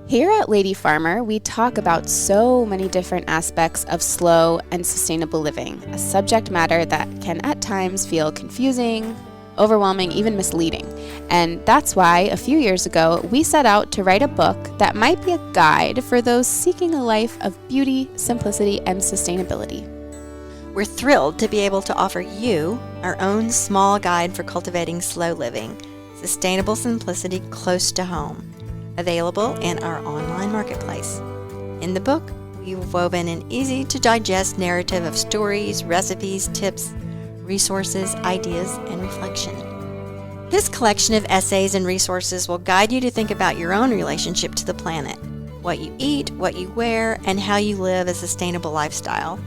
Here at Lady Farmer, we talk about so many different aspects of slow and sustainable living, a subject matter that can at times feel confusing, overwhelming, even misleading. And that's why a few years ago, we set out to write a book that might be a guide for those seeking a life of beauty, simplicity, and sustainability. We're thrilled to be able to offer you our own small guide for cultivating slow living, sustainable simplicity close to home, available in our online marketplace. In the book, we've woven an easy-to-digest narrative of stories, recipes, tips, resources, ideas, and reflection. This collection of essays and resources will guide you to think about your own relationship to the planet, what you eat, what you wear, and how you live a sustainable lifestyle.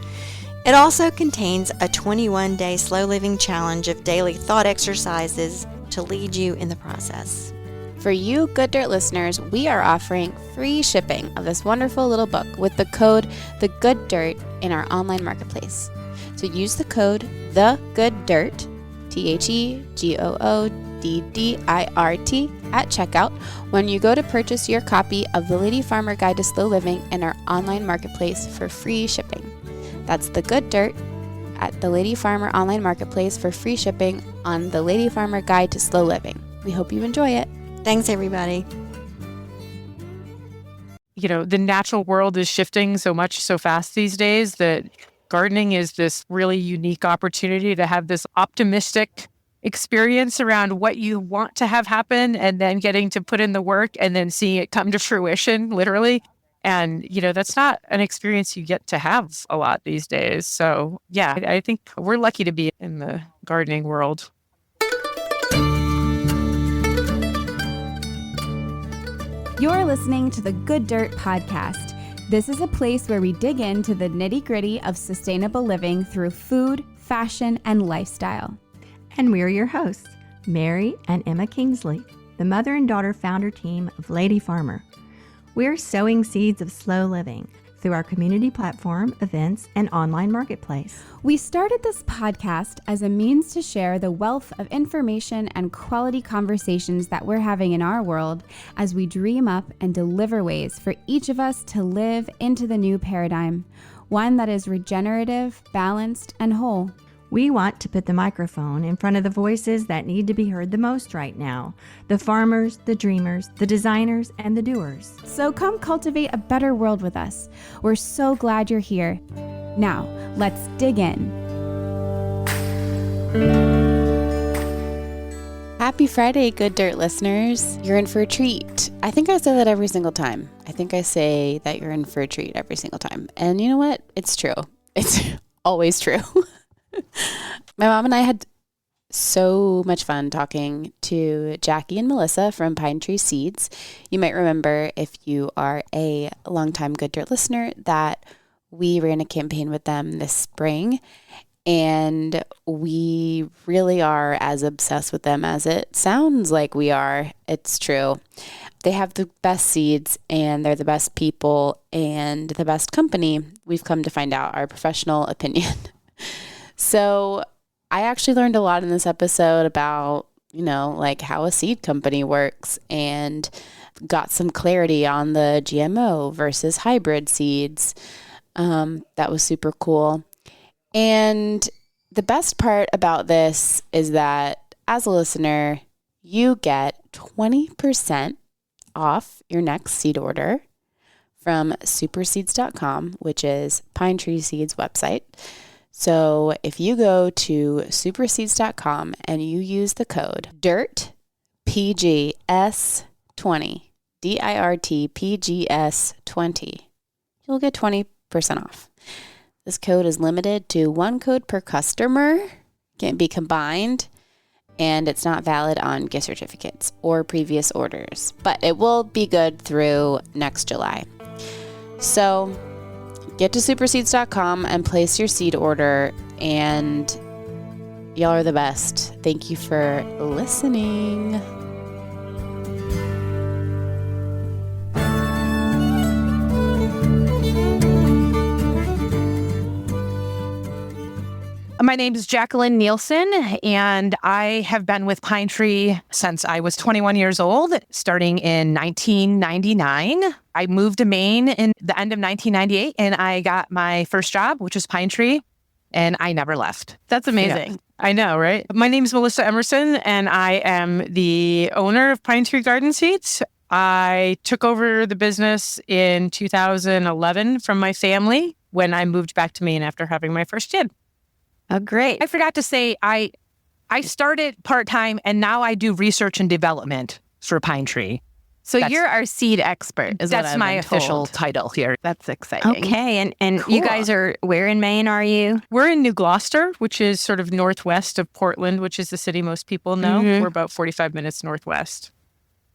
It also contains a 21-day slow living challenge of daily thought exercises to lead you in the process. For you Good Dirt listeners, we are offering free shipping of this wonderful little book with the code TheGoodDirt in our online marketplace. So use the code TheGoodDirt, TheGoodDirt at checkout when you go to purchase your copy of the Lady Farmer Guide to Slow Living in our online marketplace for free shipping. That's The Good Dirt at the Lady Farmer online marketplace for free shipping on the Lady Farmer Guide to Slow Living. We hope you enjoy it. Thanks, everybody. You know, the natural world is shifting so much so fast these days that gardening is this really unique opportunity to have this optimistic experience around what you want to have happen and then getting to put in the work and then seeing it come to fruition, literally. And, you know, that's not an experience you get to have a lot these days. So, yeah, I think we're lucky to be in the gardening world. You're listening to the Good Dirt podcast. This is a place where we dig into the nitty-gritty of sustainable living through food, fashion, and lifestyle. And we're your hosts, Mary and Emma Kingsley, the mother and daughter founder team of Lady Farmer. We're sowing seeds of slow living through our community platform, events, and online marketplace. We started this podcast as a means to share the wealth of information and quality conversations that we're having in our world as we dream up and deliver ways for each of us to live into the new paradigm, one that is regenerative, balanced, and whole. We want to put the microphone in front of the voices that need to be heard the most right now, the farmers, the dreamers, the designers, and the doers. So come cultivate a better world with us. We're so glad you're here. Now, let's dig in. Happy Friday, Good Dirt listeners. You're in for a treat. I think I say that every single time. I think I say that you're in for a treat every single time. And you know what? It's true. It's always true. My mom and I had so much fun talking to Jaci and Melissa from Pinetree Seeds. You might remember, if you are a longtime Good Dirt listener, that we ran a campaign with them this spring, and we really are as obsessed with them as it sounds like we are. It's true. They have the best seeds, and they're the best people and the best company. We've come to find out, our professional opinion. So I actually learned a lot in this episode about, you know, like how a seed company works, and got some clarity on the GMO versus hybrid seeds. That was super cool. And the best part about this is that as a listener, you get 20% off your next seed order from superseeds.com, which is Pinetree Seeds' website. So if you go to superseeds.com and you use the code DIRTPGS20, DIRTPGS20, you'll get 20% off. This code is limited to one code per customer, can't be combined, and it's not valid on gift certificates or previous orders, but it will be good through next July. So get to superseeds.com and place your seed order, and y'all are the best. Thank you for listening. My name is Jacqueline Nielsen, and I have been with Pinetree since I was 21 years old, starting in 1999. I moved to Maine in the end of 1998, and I got my first job, which was Pinetree, and I never left. That's amazing. Yeah, I know, right? My name is Melissa Emerson, and I am the owner of Pinetree Garden Seeds. I took over the business in 2011 from my family when I moved back to Maine after having my first kid. Oh, great. I forgot to say, I started part-time, and now I do research and development for Pinetree. So you're our seed expert, is what That's I've my been official told. title here. That's exciting. Okay. And Cool. you guys are, where in Maine are you? We're in New Gloucester, which is sort of northwest of Portland, which is the city most people know. Mhm. We're about 45 minutes northwest.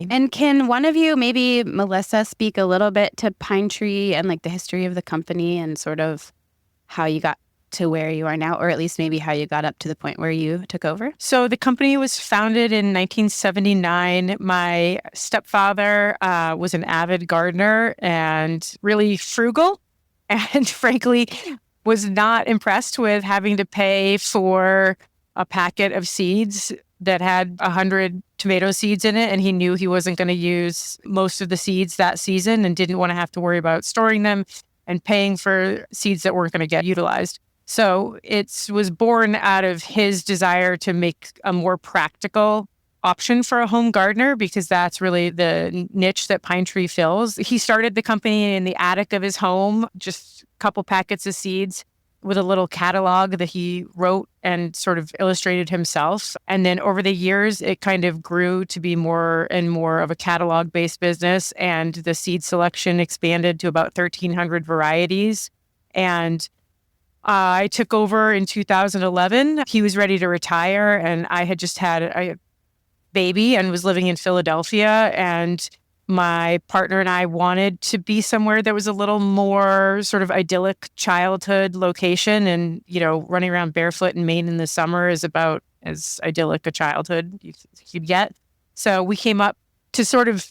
And can one of you, maybe Melissa, speak a little bit to Pinetree and like the history of the company and sort of how you got to where you are now, or at least maybe how you got up to the point where you took over? So the company was founded in 1979. My stepfather was an avid gardener and really frugal, and frankly was not impressed with having to pay for a packet of seeds that had 100 tomato seeds in it. And he knew he wasn't going to use most of the seeds that season and didn't want to have to worry about storing them and paying for seeds that weren't going to get utilized. So it was born out of his desire to make a more practical option for a home gardener, because that's really the niche that Pinetree fills. He started the company in the attic of his home, just a couple packets of seeds with a little catalog that he wrote and sort of illustrated himself. And then over the years, it kind of grew to be more and more of a catalog-based business, and the seed selection expanded to about 1,300 varieties. And I took over in 2011. He was ready to retire, and I had just had a baby and was living in Philadelphia. And my partner and I wanted to be somewhere that was a little more sort of idyllic childhood location. And, you know, running around barefoot in Maine in the summer is about as idyllic a childhood you'd get. So we came up to sort of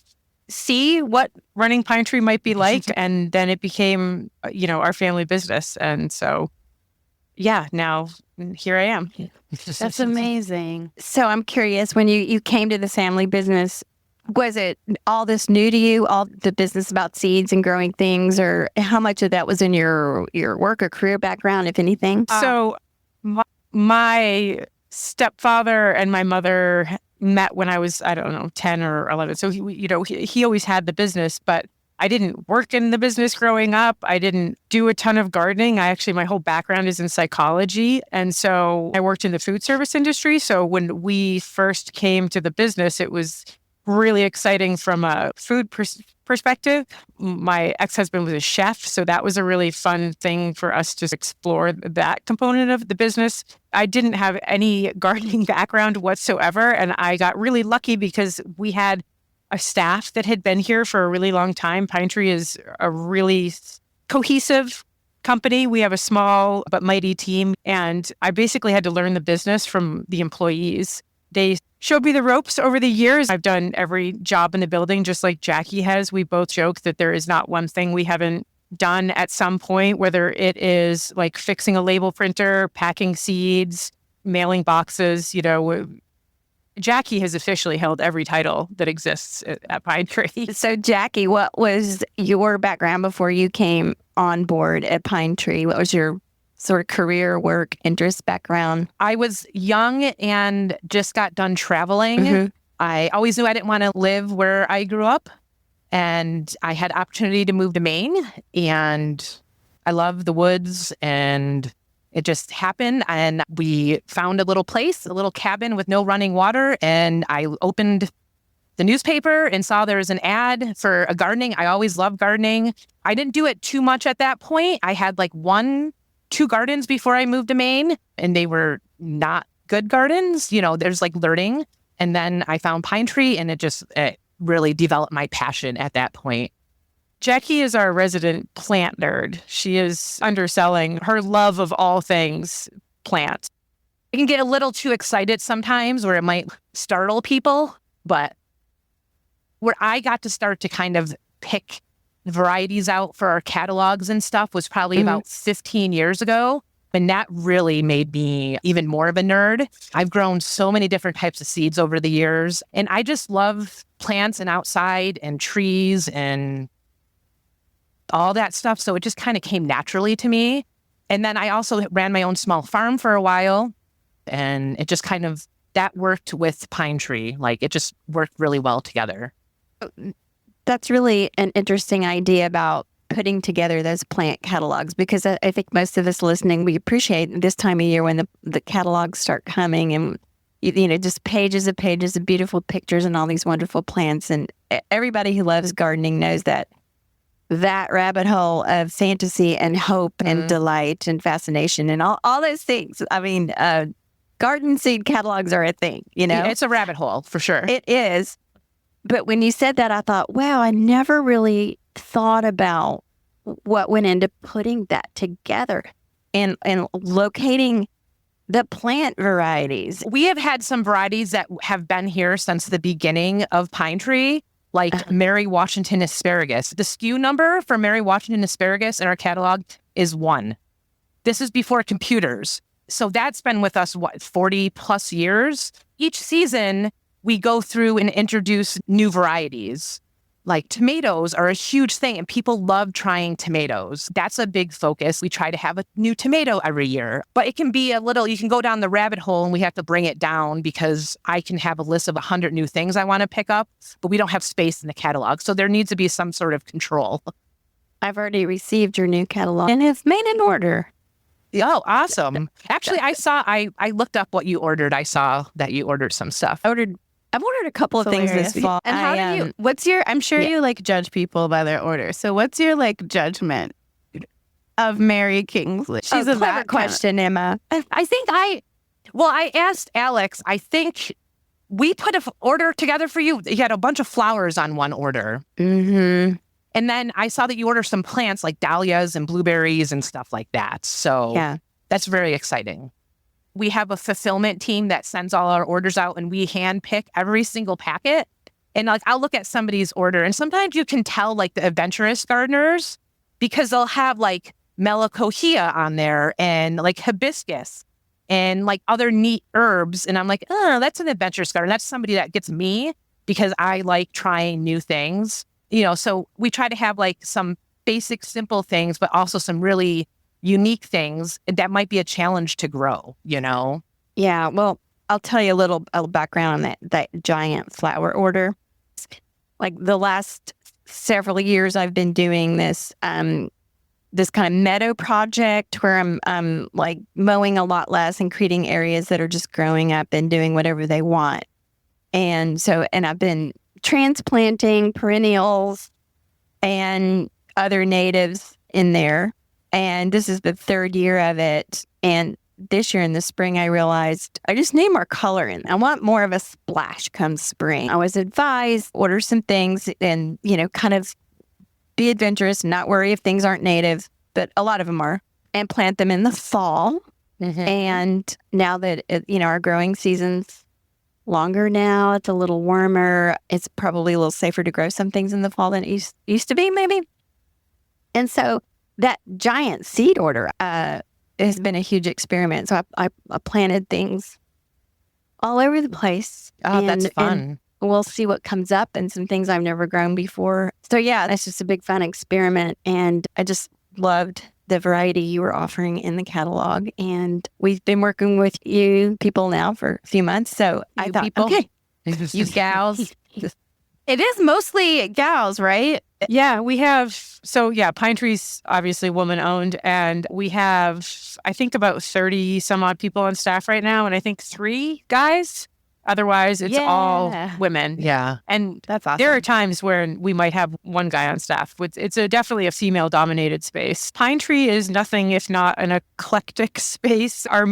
see what running Pinetree might be like. And then it became, you know, our family business. And so, yeah, now here I am. That's amazing. So I'm curious, when you came to this family business, was it all this new to you, all the business about seeds and growing things, or how much of that was in your work or career background, if anything? So my stepfather and my mother met when I was, 10 or 11. So he always had the business, but I didn't work in the business growing up. I didn't do a ton of gardening. My whole background is in psychology. And so I worked in the food service industry. So when we first came to the business, it was really exciting from a food perspective. My ex-husband was a chef, so that was a really fun thing for us to explore that component of the business. I didn't have any gardening background whatsoever, and I got really lucky because we had a staff that had been here for a really long time. Pinetree is a really cohesive company. We have a small but mighty team, and I basically had to learn the business from the employees. They showed me the ropes over the years. I've done every job in the building, just like Jaci has. We both joke that there is not one thing we haven't done at some point, whether it is like fixing a label printer, packing seeds, mailing boxes. You know, Jaci has officially held every title that exists at Pinetree. So Jaci, what was your background before you came on board at Pinetree? What was your sort of career, work, interest, background? I was young and just got done traveling. Mm-hmm. I always knew I didn't want to live where I grew up. And I had opportunity to move to Maine. And I love the woods. And it just happened. And we found a little place, a little cabin with no running water. And I opened the newspaper and saw there was an ad for a gardening. I always loved gardening. I didn't do it too much at that point. I had like 2 gardens before I moved to Maine, and they were not good gardens. You know, there's like learning. And then I found Pinetree, and it really developed my passion at that point. Jaci is our resident plant nerd. She is underselling her love of all things plants. I can get a little too excited sometimes where it might startle people, but where I got to start to kind of pick varieties out for our catalogs and stuff was probably about 15 years ago. And that really made me even more of a nerd. I've grown so many different types of seeds over the years. And I just love plants and outside and trees and all that stuff. So it just kind of came naturally to me. And then I also ran my own small farm for a while. And it just kind of, that worked with Pinetree. Like it just worked really well together. That's really an interesting idea about putting together those plant catalogs, because I think most of us listening, we appreciate this time of year when the catalogs start coming and, just pages of beautiful pictures and all these wonderful plants. And everybody who loves gardening knows that rabbit hole of fantasy and hope and delight and fascination and all those things. I mean, garden seed catalogs are a thing, It's a rabbit hole for sure. It is. But when you said that, I thought, wow, I never really thought about what went into putting that together and locating the plant varieties. We have had some varieties that have been here since the beginning of Pinetree, like Mary Washington asparagus. The SKU number for Mary Washington asparagus in our catalog is 1. This is before computers. So that's been with us, 40 plus years? Each season, we go through and introduce new varieties. Like tomatoes are a huge thing, and people love trying tomatoes. That's a big focus. We try to have a new tomato every year, but it can be you can go down the rabbit hole and we have to bring it down because I can have a list of 100 new things I want to pick up, but we don't have space in the catalog. So there needs to be some sort of control. I've already received your new catalog and it's made in order. Oh, awesome. Actually, I looked up what you ordered. I saw that you ordered some stuff. I've ordered a couple of things this fall. And how do you, I'm sure you judge people by their order. So what's your judgment of Mary Kingsley? She's a clever question, Emma. I asked Alex, I think we put an order together for you. You had a bunch of flowers on one order. Mm-hmm. And then I saw that you ordered some plants like dahlias and blueberries and stuff like that. So that's very exciting. We have a fulfillment team that sends all our orders out and we hand pick every single packet. And I'll look at somebody's order and sometimes you can tell the adventurous gardeners because they'll have melancholia on there and hibiscus and other neat herbs. And I'm like, oh, that's an adventurous garden. That's somebody that gets me because I like trying new things. So we try to have some basic, simple things, but also some really unique things that might be a challenge to grow, Yeah, well, I'll tell you a little background on that giant flower order. The last several years, I've been doing this this kind of meadow project where I'm mowing a lot less and creating areas that are just growing up and doing whatever they want. And I've been transplanting perennials and other natives in there. And this is the 3rd year of it. And this year in the spring, I realized I just need more color in. I want more of a splash come spring. I was advised, order some things and, kind of be adventurous, not worry if things aren't native, but a lot of them are, and plant them in the fall. Mm-hmm. And now that, our growing season's longer now, it's a little warmer. It's probably a little safer to grow some things in the fall than it used to be, maybe. And so that giant seed order has been a huge experiment. So I planted things all over the place. Oh, that's fun. And we'll see what comes up and some things I've never grown before. So yeah, that's just a big fun experiment. And I just loved the variety you were offering in the catalog. And we've been working with you people now for a few months. So I thought, okay, you gals. It is mostly gals, right? Yeah, we have. So yeah, Pinetree's obviously woman owned. And we have, I think, about 30 some odd people on staff right now. And I think 3 guys. Otherwise, it's all women. Yeah. And that's awesome. There are times where we might have one guy on staff. It's definitely a female-dominated space. Pinetree is nothing if not an eclectic space. Our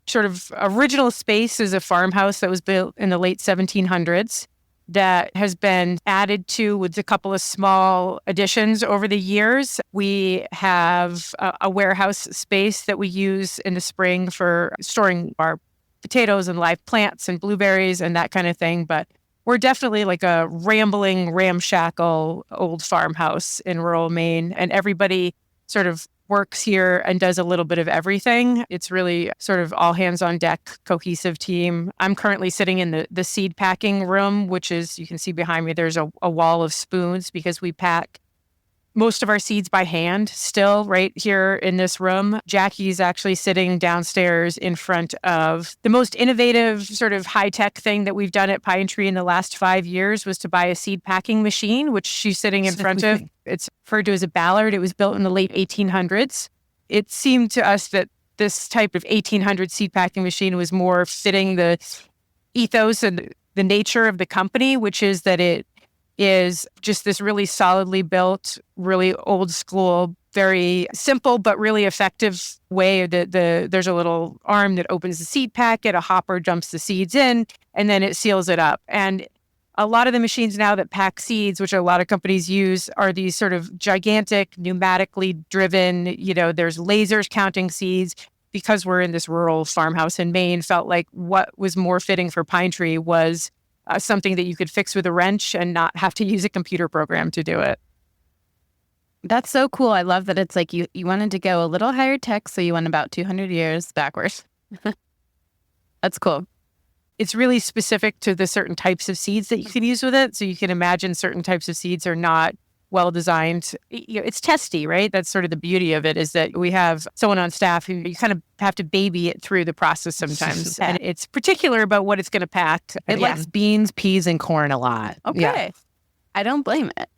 sort of original space is a farmhouse that was built in the late 1700s that has been added to with a couple of small additions over the years. We have a warehouse space that we use in the spring for storing our potatoes and live plants and blueberries and that kind of thing. But we're definitely a rambling, ramshackle old farmhouse in rural Maine. And everybody sort of works here and does a little bit of everything. It's really sort of all hands on deck, cohesive team. I'm currently sitting in the seed packing room, which is, you can see behind me, there's a wall of spoons because we pack most of our seeds by hand still right here in this room. Jaci's actually sitting downstairs in front of the most innovative sort of high-tech thing that we've done at Pinetree in the last 5 years was to buy a seed packing machine, which she's sitting in front of. It's referred to as a Ballard. It was built in the late 1800s. It seemed to us that this type of 1800 seed packing machine was more fitting the ethos and the nature of the company, which is that it is just this really solidly built, really old school, very simple but really effective way. There's a little arm that opens the seed packet, a hopper dumps the seeds in, and then it seals it up. And a lot of the machines now that pack seeds, which a lot of companies use, are these sort of gigantic, pneumatically driven, there's lasers counting seeds. Because we're in this rural farmhouse in Maine, felt like what was more fitting for Pinetree was something that you could fix with a wrench and not have to use a computer program to do it. That's so cool. I love that it's like you wanted to go a little higher tech, so you went about 200 years backwards. That's cool. It's really specific to the certain types of seeds that you can use with it. So you can imagine certain types of seeds are not well designed. It's testy, right? That's sort of the beauty of it, is that we have someone on staff who you kind of have to baby it through the process sometimes. And it's particular about what it's going to pack. It likes beans, peas, and corn a lot. Okay. Yeah. I don't blame it.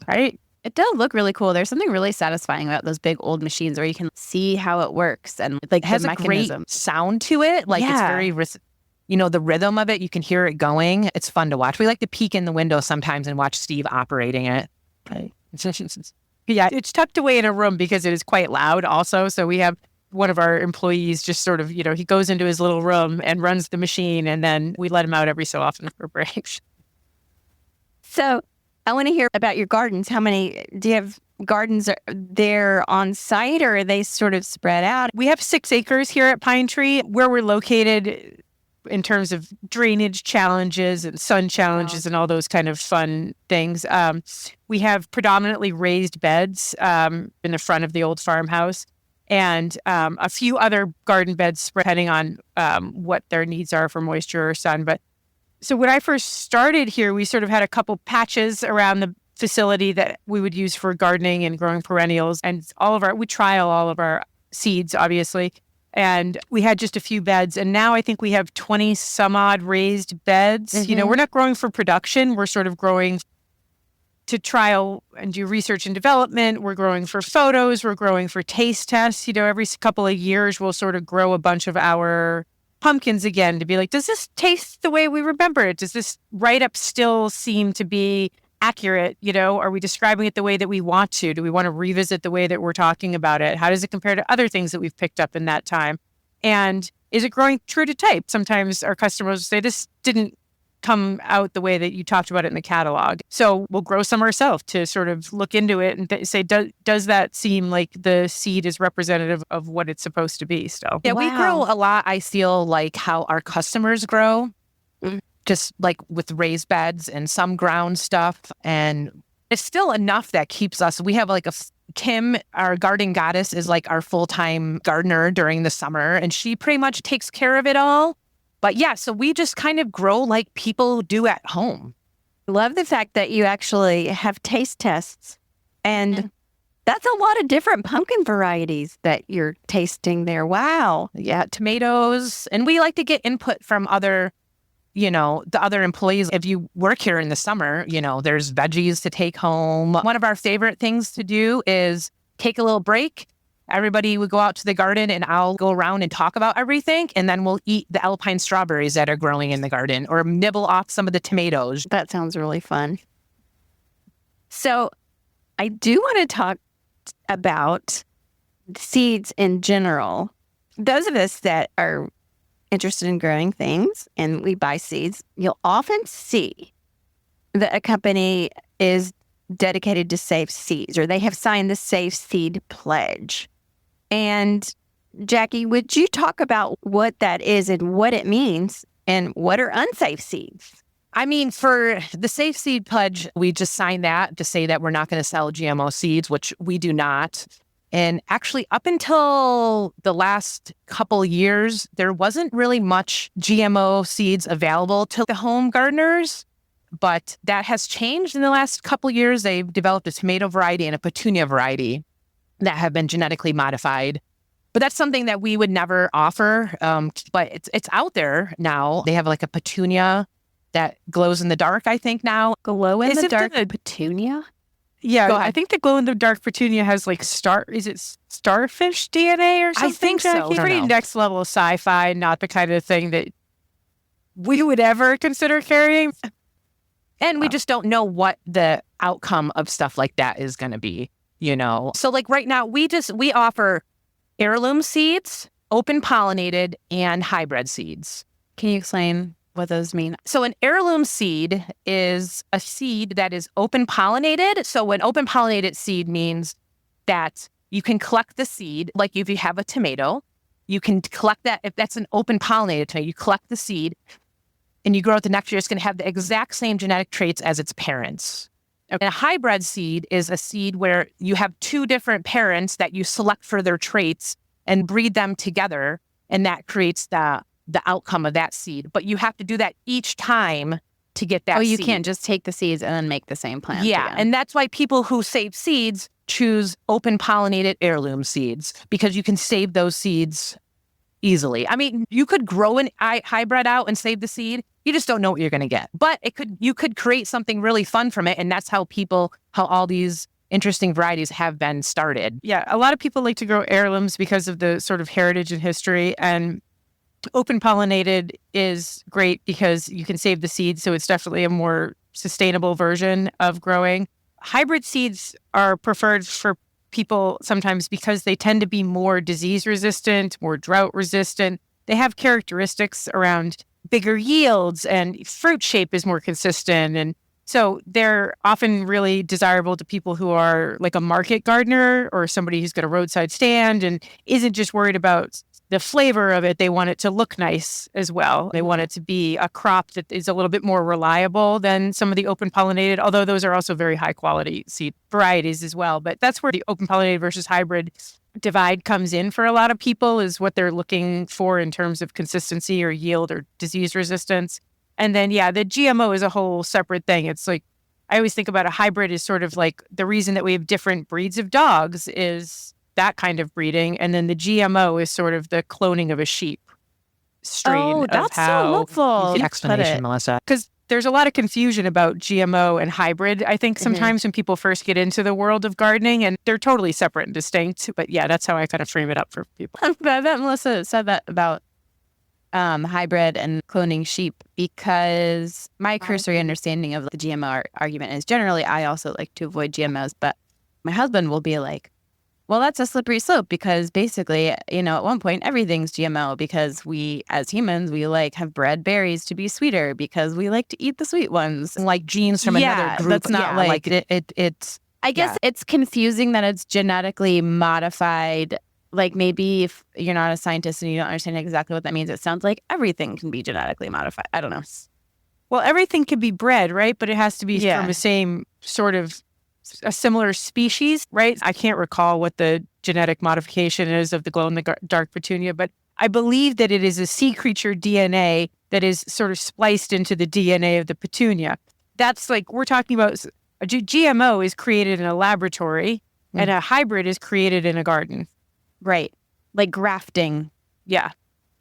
Right? It does look really cool. There's something really satisfying about those big old machines where you can see how it works and like It has the a great mechanism. sound to it. Like it's very, the rhythm of it, you can hear it going. It's fun to watch. We like to peek in the window sometimes and watch Steve operating it. Yeah, it's tucked away in a room because it is quite loud also. So we have one of our employees just sort of, he goes into his little room and runs the machine, and then we let him out every so often for breaks. So I want to hear about your gardens. How many, do you have gardens there on site, or are they sort of spread out? We have 6 acres here at Pinetree. Where we're located in terms of drainage challenges and sun challenges and all those kind of fun things. We have predominantly raised beds in the front of the old farmhouse, and a few other garden beds depending on what their needs are for moisture or sun. But so when I first started here, we sort of had a couple patches around the facility that we would use for gardening and growing perennials, and we trial all of our seeds, obviously. And we had just a few beds. And now I think we have 20 some odd raised beds. Mm-hmm. We're not growing for production. We're sort of growing to trial and do research and development. We're growing for photos. We're growing for taste tests. Every couple of years, we'll sort of grow a bunch of our pumpkins again to be like, does this taste the way we remember it? Does this write-up still seem to be accurate? Are we describing it the way that we want to? Do we want to revisit the way that we're talking about it? How does it compare to other things that we've picked up in that time? And is it growing true to type? Sometimes our customers say, this didn't come out the way that you talked about it in the catalog. So we'll grow some ourselves to sort of look into it and say, does that seem like the seed is representative of what it's supposed to be still? Yeah, we grow a lot. I feel like how our customers grow. Just like with raised beds and some ground stuff. And it's still enough that keeps us. We have like Kim, our garden goddess, is like our full-time gardener during the summer. And she pretty much takes care of it all. But yeah, so we just kind of grow like people do at home. Love the fact that you actually have taste tests. And that's a lot of different pumpkin varieties that you're tasting there. Wow. Yeah, tomatoes. And we like to get input from other the other employees. If you work here in the summer, there's veggies to take home. One of our favorite things to do is take a little break. Everybody would go out to the garden and I'll go around and talk about everything. And then we'll eat the alpine strawberries that are growing in the garden or nibble off some of the tomatoes. That sounds really fun. So I do want to talk about seeds in general. Those of us that are interested in growing things and we buy seeds, you'll often see that a company is dedicated to safe seeds, or they have signed the Safe Seed Pledge. And Jaci, would you talk about what that is and what it means and what are unsafe seeds? I mean, for the Safe Seed Pledge, we just signed that to say that we're not going to sell GMO seeds, which we do not. And actually, up until the last couple years, there wasn't really much GMO seeds available to the home gardeners. But that has changed in the last couple years. They've developed a tomato variety and a petunia variety that have been genetically modified. But that's something that we would never offer. But it's out there now. They have like a petunia that glows in the dark, I think now. Glow in Is the it dark the- petunia? Yeah, Go ahead. I think the glow-in-the-dark petunia has like starfish DNA or something? I think so. Jackie? I don't Pretty know. next level sci-fi, not the kind of thing that we would ever consider carrying. And we just don't know what the outcome of stuff like that is going to be, you know? So like right now, we offer heirloom seeds, open pollinated, and hybrid seeds. Can you explain what those mean? So an heirloom seed is a seed that is open pollinated. So an open pollinated seed means that you can collect the seed, like if you have a tomato, you can collect that. If that's an open pollinated tomato, you collect the seed and you grow it the next year, it's going to have the exact same genetic traits as its parents. And a hybrid seed is a seed where you have two different parents that you select for their traits and breed them together. And that creates the outcome of that seed. But you have to do that each time to get that You seed. can't just take the seeds and then make the same plant. Yeah, again. and that's why people who save seeds choose open pollinated heirloom seeds, because you can save those seeds easily. I mean, you could grow an hybrid out and save the seed. You just don't know what you're going to get. But you could create something really fun from it, and that's how all these interesting varieties have been started. Yeah, a lot of people like to grow heirlooms because of the sort of heritage and history, and open pollinated is great because you can save the seeds, so it's definitely a more sustainable version of growing. Hybrid seeds are preferred for people sometimes because they tend to be more disease resistant, more drought resistant. They have characteristics around bigger yields, and fruit shape is more consistent. And so they're often really desirable to people who are like a market gardener or somebody who's got a roadside stand and isn't just worried about the flavor of it. They want it to look nice as well. They want it to be a crop that is a little bit more reliable than some of the open pollinated, although those are also very high quality seed varieties as well. But that's where the open pollinated versus hybrid divide comes in for a lot of people, is what they're looking for in terms of consistency or yield or disease resistance. And then, yeah, the GMO is a whole separate thing. It's like, I always think about a hybrid is sort of like the reason that we have different breeds of dogs is that kind of breeding. And then the GMO is sort of the cloning of a sheep strain. That's so helpful. Good explanation, Melissa. Because there's a lot of confusion about GMO and hybrid, I think, sometimes when people first get into the world of gardening, and they're totally separate and distinct. But yeah, that's how I kind of frame it up for people. I'm glad that Melissa said that about hybrid and cloning sheep, because my cursory understanding of the GMO argument is generally I also like to avoid GMOs, but my husband will be like, well, that's a slippery slope, because basically, at one point everything's GMO, because we as humans, we have bred berries to be sweeter because we like to eat the sweet ones. Like genes from another group. That's not it's. I guess it's confusing that it's genetically modified. Like maybe if you're not a scientist and you don't understand exactly what that means, it sounds like everything can be genetically modified. I don't know. Well, everything can be bred, right? But it has to be Yeah. from the same sort of a similar species, right? I can't recall what the genetic modification is of the glow-in-the-dark petunia, but I believe that it is a sea creature DNA that is sort of spliced into the DNA of the petunia. That's like, we're talking about a GMO is created in a laboratory and a hybrid is created in a garden. Right. Like grafting. Yeah.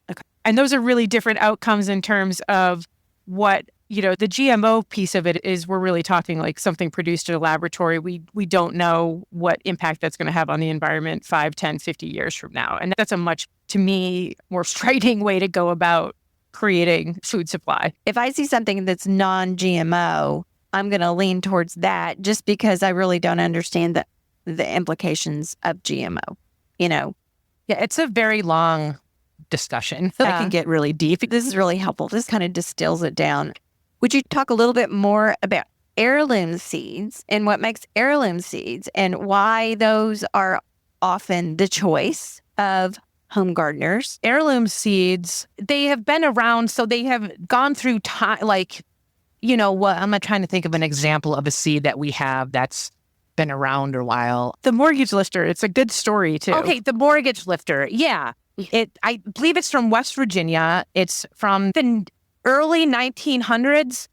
Okay. And those are really different outcomes in terms of what, the GMO piece of it is we're really talking like something produced in a laboratory. We don't know what impact that's going to have on the environment 5, 10, 50 years from now. And that's a much, to me, more frightening way to go about creating food supply. If I see something that's non-GMO, I'm going to lean towards that just because I really don't understand the implications of GMO, Yeah, it's a very long discussion. It can get really deep. This is really helpful. This kind of distills it down. Would you talk a little bit more about heirloom seeds and what makes heirloom seeds and why those are often the choice of home gardeners? Heirloom seeds, they have been around, so they have gone through time. I'm not trying to think of an example of a seed that we have that's been around a while. The mortgage lifter, it's a good story too. Okay, the mortgage lifter. Yeah. I believe it's from West Virginia. It's from the early 1900s.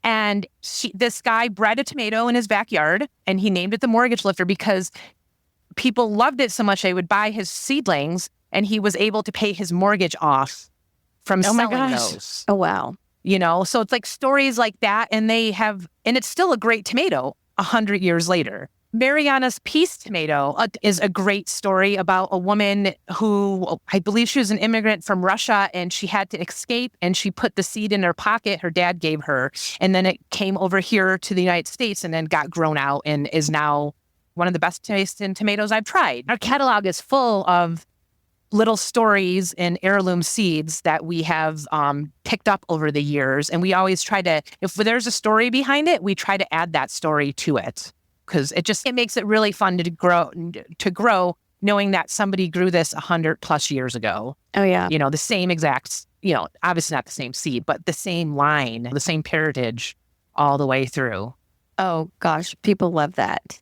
And this guy bred a tomato in his backyard, and he named it the mortgage lifter because people loved it so much they would buy his seedlings, and he was able to pay his mortgage off from selling those. Oh, wow. You know, so it's like stories like that, and it's still a great tomato 100 years later. Mariana's Peace tomato is a great story about a woman who, I believe she was an immigrant from Russia, and she had to escape, and she put the seed in her pocket her dad gave her. And then it came over here to the United States and then got grown out and is now one of the best tasting tomatoes I've tried. Our catalog is full of little stories and heirloom seeds that we have picked up over the years. And we always try to, if there's a story behind it, we try to add that story to it. Because it makes it really fun to grow, knowing that somebody grew this 100+ years ago. Oh, yeah. You know, the same exact, obviously not the same seed, but the same line, the same parentage all the way through. Oh, gosh. People love that.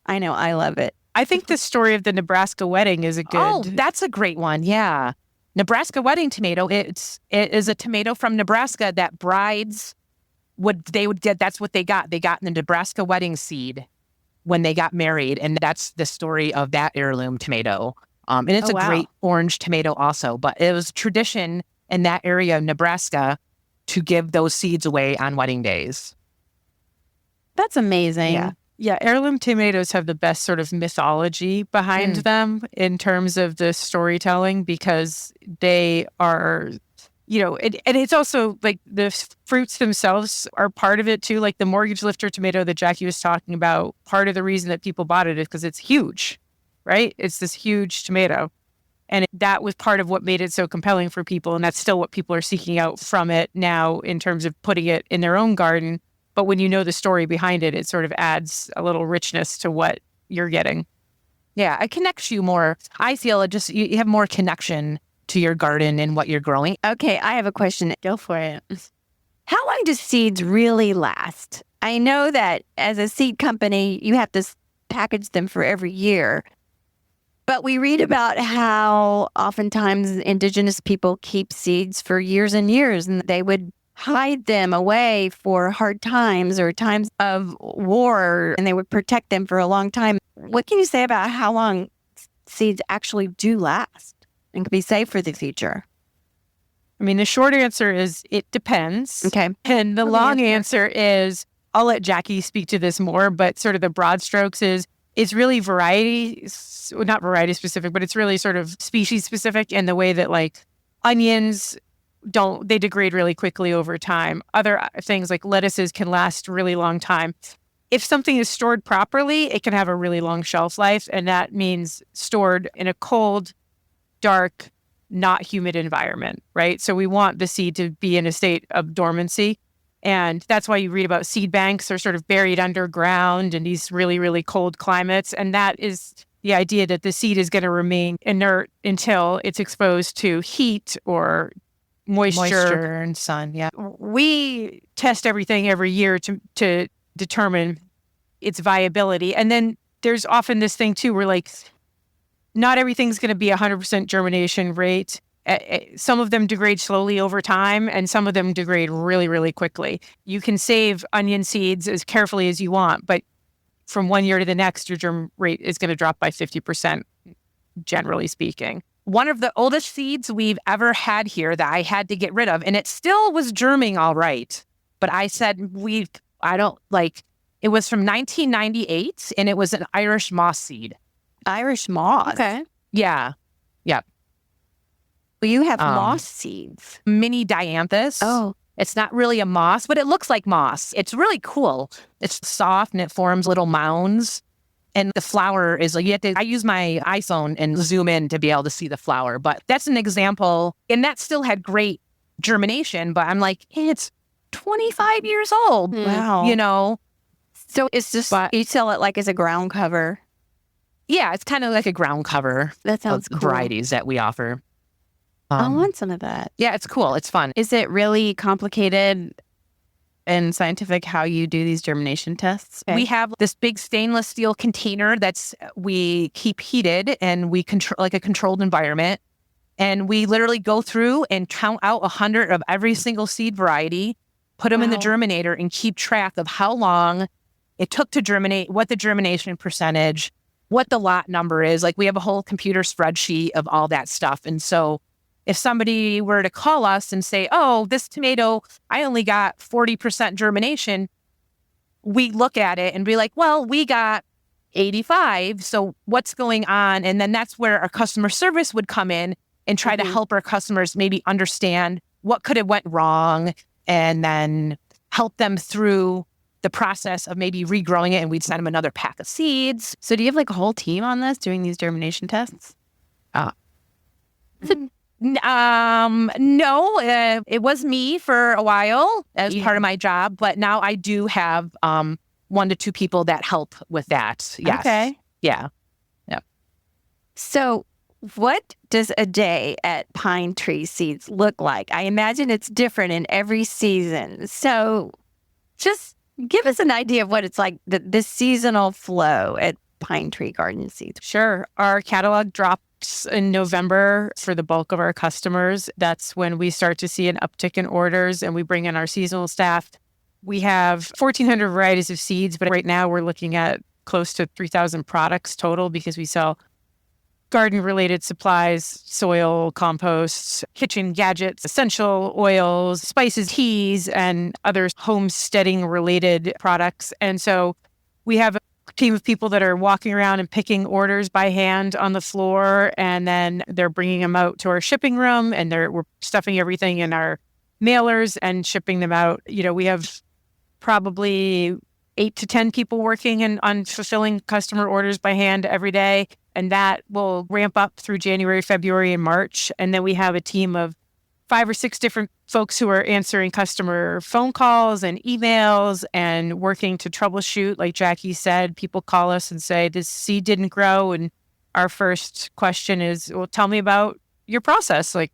I know. I love it. I think the story of the Nebraska wedding is a good. Oh, that's a great one. Yeah. Nebraska wedding tomato. It is a tomato from Nebraska that brides that's what they got. They got the Nebraska wedding seed when they got married. And that's the story of that heirloom tomato. And it's a great orange tomato also, but it was tradition in that area of Nebraska to give those seeds away on wedding days. That's amazing. Yeah. Yeah, heirloom tomatoes have the best sort of mythology behind them in terms of the storytelling because they are, and it's also like the fruits themselves are part of it too. Like the mortgage lifter tomato that Jaci was talking about, part of the reason that people bought it is because it's huge, right? It's this huge tomato. And that was part of what made it so compelling for people. And that's still what people are seeking out from it now in terms of putting it in their own garden. But when you know the story behind it, it sort of adds a little richness to what you're getting. Yeah, it connects you more. I feel it just, you have more connection to your garden and what you're growing. Okay, I have a question. Go for it. How long do seeds really last? I know that as a seed company, you have to package them for every year. But we read about how oftentimes indigenous people keep seeds for years and years, and they would hide them away for hard times or times of war, and they would protect them for a long time. What can you say about how long seeds actually do last and can be saved for the future? I mean, the short answer is it depends. Okay. And the long answer is, I'll let Jaci speak to this more, but sort of the broad strokes is it's really varieties, well, not variety specific, but it's really sort of species specific in the way that like onions they degrade really quickly over time. Other things like lettuces can last a really long time. If something is stored properly, it can have a really long shelf life. And that means stored in a cold, dark, not humid environment, right? So we want the seed to be in a state of dormancy. And that's why you read about seed banks are sort of buried underground in these really, really cold climates. And that is the idea that the seed is going to remain inert until it's exposed to heat or moisture and sun. Yeah. We test everything every year to determine its viability. And then there's often this thing too, where like, not everything's going to be 100% germination rate. Some of them degrade slowly over time, and some of them degrade really, really quickly. You can save onion seeds as carefully as you want, but from one year to the next, your germ rate is going to drop by 50%, generally speaking. One of the oldest seeds we've ever had here that I had to get rid of, and it still was germing all right, but I said, it was from 1998, and it was an Irish moss seed. Irish moss? Okay. Yeah. Yep. Well, you have moss seeds. Mini dianthus. Oh. It's not really a moss, but it looks like moss. It's really cool. It's soft and it forms little mounds. And the flower is like, I use my iPhone and zoom in to be able to see the flower. But that's an example. And that still had great germination. But I'm like, it's 25 years old. Wow. So it's just, you sell it like as a ground cover. Yeah, it's kind of like a ground cover. That sounds of cool. Varieties that we offer. I want some of that. Yeah, it's cool. It's fun. Is it really complicated and scientific how you do these germination tests? We have this big stainless steel container we keep heated and we control like a controlled environment. And we literally go through and count out 100 of every single seed variety, put them in the germinator and keep track of how long it took to germinate, what the germination percentage, what the lot number is. Like we have a whole computer spreadsheet of all that stuff. And so if somebody were to call us and say, oh, this tomato, I only got 40% germination, we look at it and be like, well, we got 85. So what's going on? And then that's where our customer service would come in and try to help our customers maybe understand what could have went wrong and then help them through the process of maybe regrowing it, and we'd send them another pack of seeds. So do you have like a whole team on this doing these germination tests? No, it was me for a while as part of my job, but now I do have 1 to 2 people that help with that. Yes. Okay. Yeah. So what does a day at Pinetree Seeds look like? I imagine it's different in every season. So just give us an idea of what it's like, the seasonal flow at Pinetree Garden Seeds. Sure. Our catalog drops in November for the bulk of our customers. That's when we start to see an uptick in orders and we bring in our seasonal staff. We have 1,400 varieties of seeds, but right now we're looking at close to 3,000 products total because we sell garden-related supplies, soil, composts, kitchen gadgets, essential oils, spices, teas, and other homesteading-related products. And so we have a team of people that are walking around and picking orders by hand on the floor, and then they're bringing them out to our shipping room, and we're stuffing everything in our mailers and shipping them out. You know, we have probably 8 to 10 people working on fulfilling customer orders by hand every day. And that will ramp up through January, February, and March. And then we have a team of 5 or 6 different folks who are answering customer phone calls and emails and working to troubleshoot. Like Jaci said, people call us and say, this seed didn't grow. And our first question is, well, tell me about your process. Like,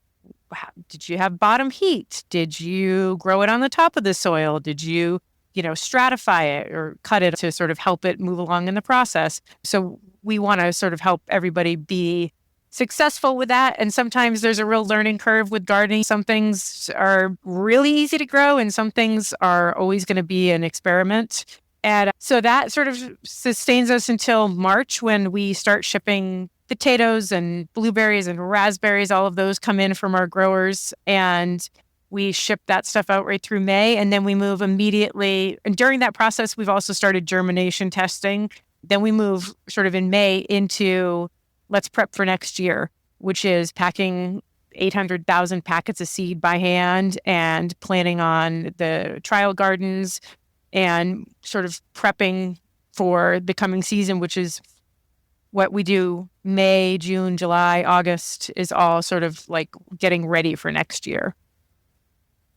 did you have bottom heat? Did you grow it on the top of the soil? Did you stratify it or cut it to sort of help it move along in the process? So we want to sort of help everybody be successful with that. And sometimes there's a real learning curve with gardening. Some things are really easy to grow and some things are always going to be an experiment. And so that sort of sustains us until March when we start shipping potatoes and blueberries and raspberries. All of those come in from our growers and we ship that stuff out right through May, and then we move immediately. And during that process, we've also started germination testing. Then we move sort of in May into let's prep for next year, which is packing 800,000 packets of seed by hand and planning on the trial gardens and sort of prepping for the coming season, which is what we do May, June, July, August is all sort of like getting ready for next year.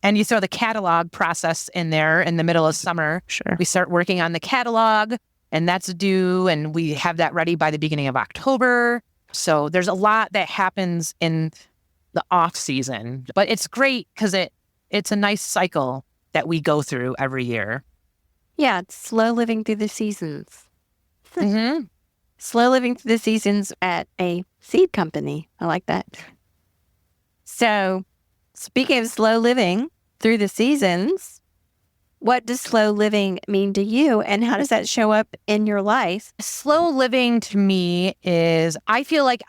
And you saw the catalog process in there in the middle of summer. Sure. We start working on the catalog and that's due and we have that ready by the beginning of October. So there's a lot that happens in the off season, but it's great because it's a nice cycle that we go through every year. Yeah, it's slow living through the seasons. Mm-hmm. Slow living through the seasons at a seed company. I like that. So speaking of slow living through the seasons, what does slow living mean to you and how does that show up in your life? Slow living to me is, I feel like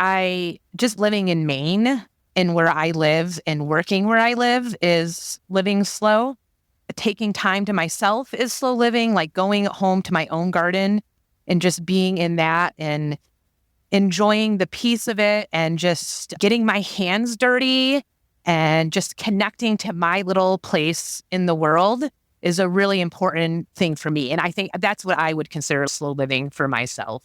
just living in Maine and where I live and working where I live is living slow. Taking time to myself is slow living, like going home to my own garden and just being in that and enjoying the peace of it and just getting my hands dirty and just connecting to my little place in the world is a really important thing for me. And I think that's what I would consider slow living for myself.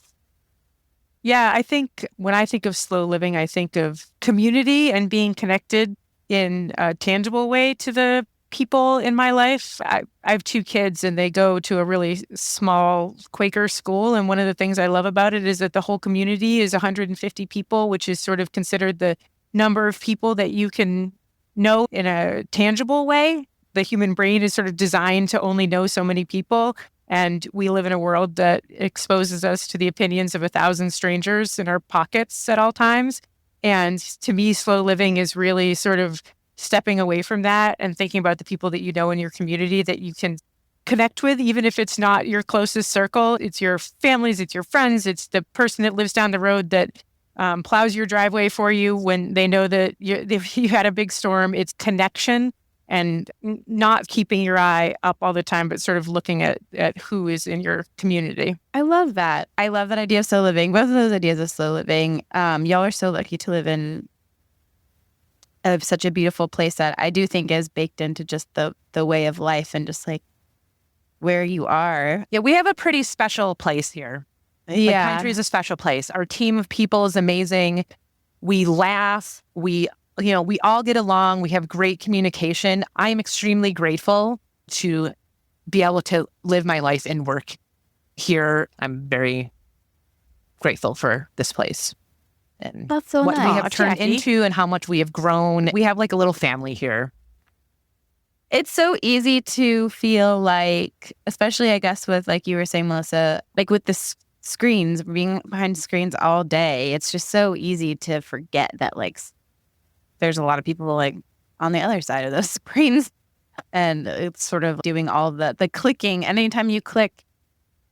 Yeah, I think when I think of slow living, I think of community and being connected in a tangible way to the people in my life. I have 2 kids and they go to a really small Quaker school. And one of the things I love about it is that the whole community is 150 people, which is sort of considered the number of people that you can know in a tangible way. the human brain is sort of designed to only know so many people. And we live in a world that exposes us to the opinions of 1,000 strangers in our pockets at all times. And to me, slow living is really sort of stepping away from that and thinking about the people that you know in your community that you can connect with, even if it's not your closest circle. It's your families, it's your friends, it's the person that lives down the road that plows your driveway for you when they know that you had a big storm. It's connection and not keeping your eye up all the time, but sort of looking at who is in your community. I love that. I love that idea of slow living. Both of those ideas of slow living. Y'all are so lucky to live in such a beautiful place that I do think is baked into just the way of life and just like where you are. Yeah, we have a pretty special place here. Yeah. Pinetree is a special place. Our team of people is amazing. We laugh. We all get along. We have great communication. I am extremely grateful to be able to live my life and work here. I'm very grateful for this place and That's so what nice. we have turned into and how much we have grown. We have like a little family here. It's so easy to feel like, especially I guess with like you were saying, Melissa, like with the screens, being behind screens all day, it's just so easy to forget that like there's a lot of people like on the other side of those screens, and it's sort of doing all the clicking. And anytime you click,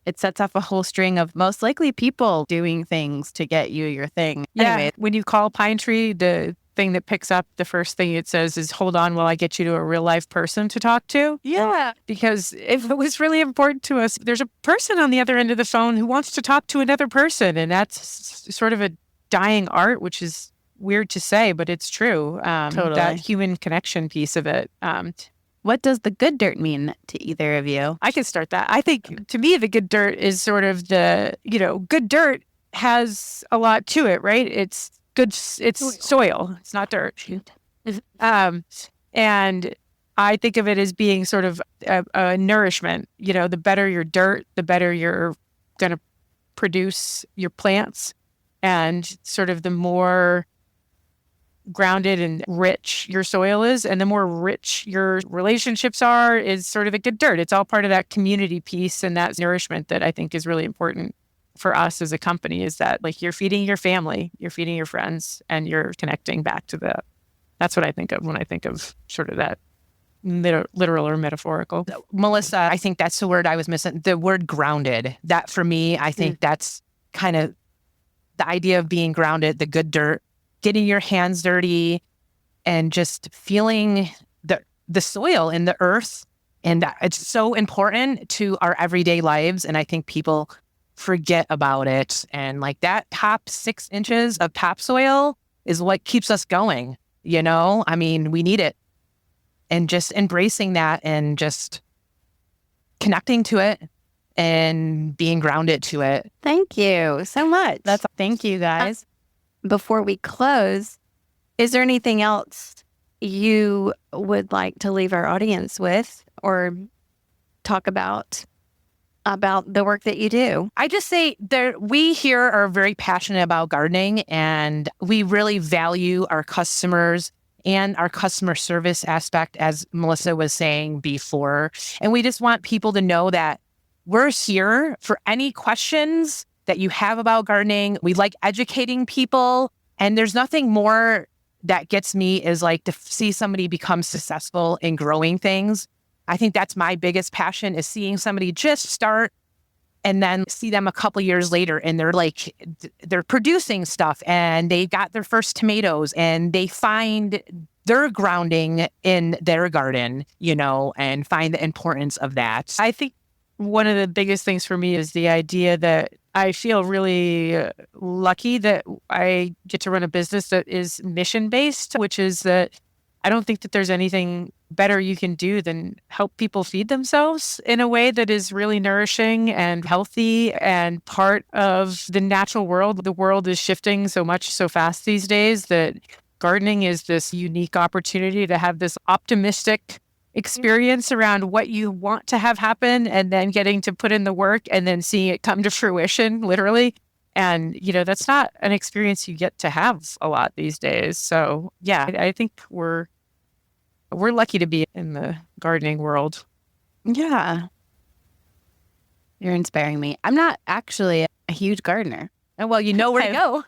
it sets off a whole string of most likely people doing things to get you your thing. Yeah. Anyway, When you call Pinetree, the thing that picks up, the first thing it says is, hold on while I get you to a real life person to talk to. yeah. Because if it was really important to us, there's a person on the other end of the phone who wants to talk to another person. And that's sort of a dying art, which is weird to say, but it's true. Totally. That human connection piece of it. What does the good dirt mean to either of you? I can start that. I think to me, the good dirt is sort of good dirt has a lot to it, right? It's soil. It's not dirt. And I think of it as being sort of a nourishment. The better your dirt, the better you're going to produce your plants. And sort of the more grounded and rich your soil is, and the more rich your relationships are, is sort of the good dirt. It's all part of that community piece and that nourishment that I think is really important for us as a company, is that like you're feeding your family, you're feeding your friends, and you're connecting back to that. That's what I think of when I think of sort of that literal or metaphorical. Melissa, I think that's the word I was missing. The word grounded. That for me, I think that's kind of the idea of being grounded, the good dirt, getting your hands dirty and just feeling the soil and the earth. And that it's so important to our everyday lives. And I think people forget about it. And like that top 6 inches of topsoil is what keeps us going. I mean, we need it. And just embracing that and just connecting to it and being grounded to it. Thank you so much. Thank you guys. Before we close, is there anything else you would like to leave our audience with or talk about the work that you do? I just say we here are very passionate about gardening, and we really value our customers and our customer service aspect, as Melissa was saying before. And we just want people to know that we're here for any questions that you have about gardening. We like educating people, and there's nothing more that gets me is like to see somebody become successful in growing things. I think that's my biggest passion, is seeing somebody just start and then see them a couple years later and they're producing stuff and they got their first tomatoes and they find their grounding in their garden, and find the importance of that. I think one of the biggest things for me is the idea that I feel really lucky that I get to run a business that is mission-based, which is that I don't think that there's anything better you can do than help people feed themselves in a way that is really nourishing and healthy and part of the natural world. The world is shifting so much so fast these days that gardening is this unique opportunity to have this optimistic experience around what you want to have happen, and then getting to put in the work and then seeing it come to fruition, literally. And, that's not an experience you get to have a lot these days. So yeah, I think we're lucky to be in the gardening world. Yeah. You're inspiring me. I'm not actually a huge gardener. And well, you know where to go.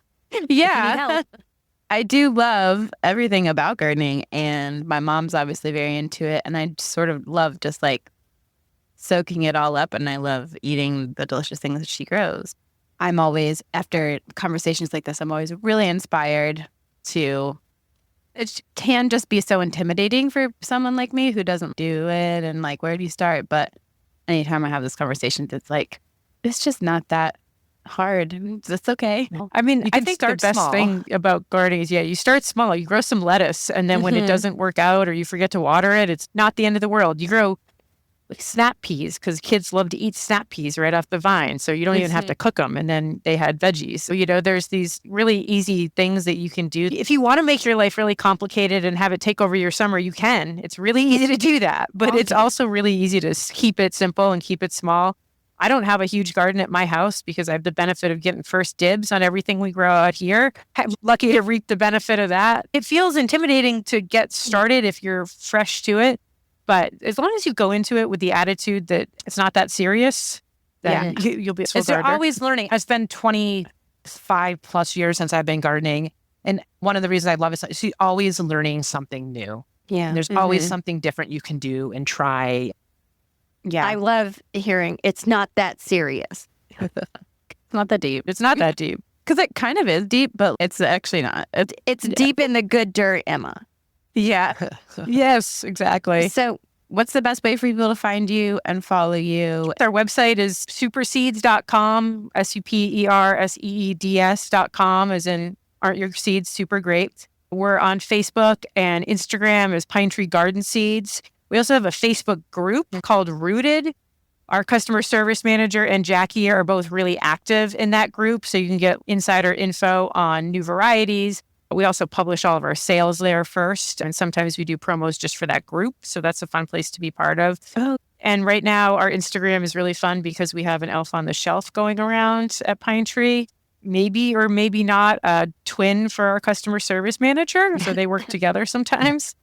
Yeah. I do love everything about gardening, and my mom's obviously very into it, and I sort of love just like soaking it all up, and I love eating the delicious things that she grows. I'm always, after conversations like this, I'm always really inspired to, it can just be so intimidating for someone like me who doesn't do it, and like, where do you start? But anytime I have this conversation, it's like, it's just not that hard. It's okay. I mean, You I can think the start best small. thing about gardening is, you start small. You grow some lettuce, and then when it doesn't work out or you forget to water it, it's not the end of the world. You grow like snap peas because kids love to eat snap peas right off the vine. So you don't even have to cook them. And then they had veggies. So, there's these really easy things that you can do. If you want to make your life really complicated and have it take over your summer, you can. It's really easy to do that. But it's also really easy to keep it simple and keep it small. I don't have a huge garden at my house because I have the benefit of getting first dibs on everything we grow out here. I'm lucky to reap the benefit of that. It feels intimidating to get started if you're fresh to it. But as long as you go into it with the attitude that it's not that serious, then you'll be a Because they're always learning. It's been 25 plus years since I've been gardening. And one of the reasons I love it is she's always learning something new. Yeah. And there's always something different you can do and try. Yeah. I love hearing it's not that serious. It's not that deep. It's not that deep. Because it kind of is deep, but it's actually not. It's deep in the good dirt, Emma. Yeah. Yes, exactly. So What's the best way for people to find you and follow you? Our website is superseeds.com, superseeds.com, as in aren't your seeds super great? We're on Facebook and Instagram as Pinetree Garden Seeds. We also have a Facebook group called Rooted. Our customer service manager and Jaci are both really active in that group, so you can get insider info on new varieties. We also publish all of our sales there first, and sometimes we do promos just for that group. So that's a fun place to be part of. Oh. And right now, our Instagram is really fun because we have an elf on the shelf going around at Pinetree. Maybe or maybe not a twin for our customer service manager. So they work together sometimes.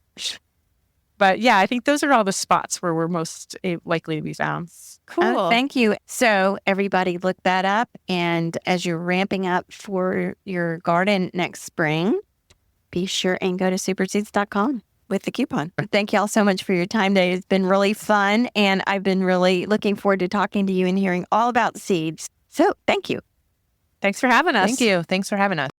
But yeah, I think those are all the spots where we're most likely to be found. Cool. thank you. So everybody look that up. And as you're ramping up for your garden next spring, be sure and go to superseeds.com with the coupon. Thank you all so much for your time today. It's been really fun. And I've been really looking forward to talking to you and hearing all about seeds. So thank you. Thanks for having us. Thank you. Thanks for having us.